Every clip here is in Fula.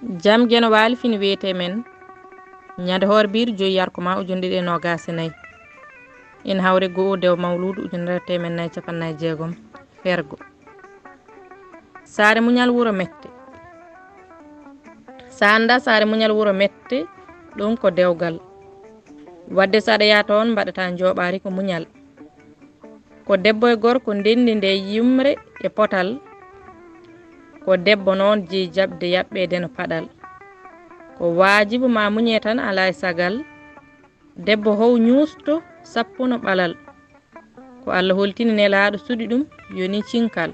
jam geno waali fini wiyete men ñande hoore biir joyi yarko ma ujunde ɗe nogase nayyi in hawre goo dew mawludu ujunere temen nayyi capannayyi jeegom fergo sare muñal wuro mette sa anda sare muñal wuro mette ɗum ko dewgal wadde saɗa yaa toon mbaɗata jooɓari ko muñal ko debbo e gorko ndendi nde yumre e potal ko debbo noon jeeyi jaɓde yaɓɓede no paɗal ko waajibu ma muñe tan ala e sagal debbo how ñuusto sappuno ɓalal ko Allah holtini nelaɗo suuɗi ɗum yoni cinkal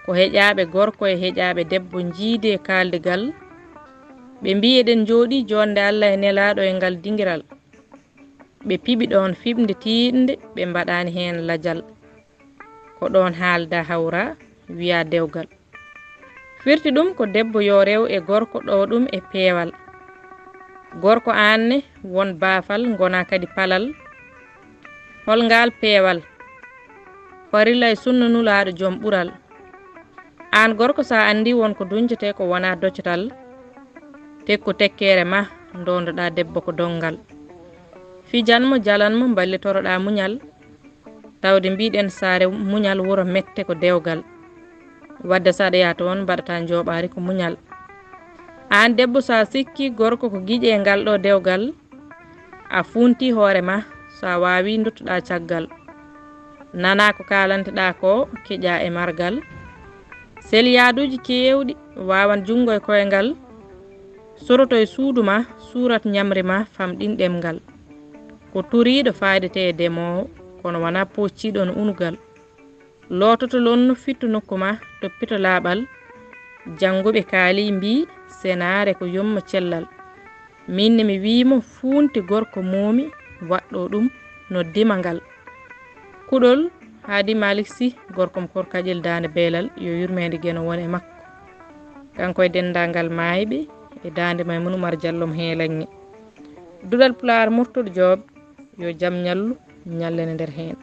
ko heƴaɓe gorko e heƴaɓe debbo jiide kaldigal ɓe mbi eɗen jooɗi jonde Allah e nelaɗo e ngal dinguiral ɓe piiɓi ɗon fiɓde tiinde ɓe mbaɗani hen ladial ko ɗon haalda hawra wiya dewgal firti ɗum ko debbo yo rew e gorko ɗo ɗum e peewal gorko anne won baafal gona kadi palal holngal peewal farilla e sunna nulaɗo joom ɓural an gorko sa andi wonko duñjete ko wona doccatal tekku tekkere ma dondoɗa debbo ko dongal fijanmo jalanmo ballitoroɗa muñal tawde mbiɗen saare muñal wuro mette ko dewgal wadde saɗa yaa toon mbaɗata jooɓari ko muñal an debbo sa sikki gorko ko guiƴe ngal ɗo dewgal a funti hoorema sa wawi duttoɗa caggal nana ko kalanteɗa ko keƴa e margal seliyaduji kewɗi wawan jungo e koyngal soroto e suuduma surat ñamri ma famɗin ɗemgal ko turiɗo faydete e demowo kono wona pocciɗo no unugal lototo lonno fittu nokkuma toppito laaɓal janguɓe kaali mbi senare ko yomma cellal minne mi wimo funti gorko moomi waɗɗo ɗum no dima ngal kuɗol haadi Malick Sy gorkom korkaƴel dande beelal yo yurmede gueno wona e makko kanko e dendagal mayɓe e dande Maymouna Oumar Diallo mo heelanŋe duɗal Pulaar murtuɗo Joob yo jaam ñallu ñallene nder hen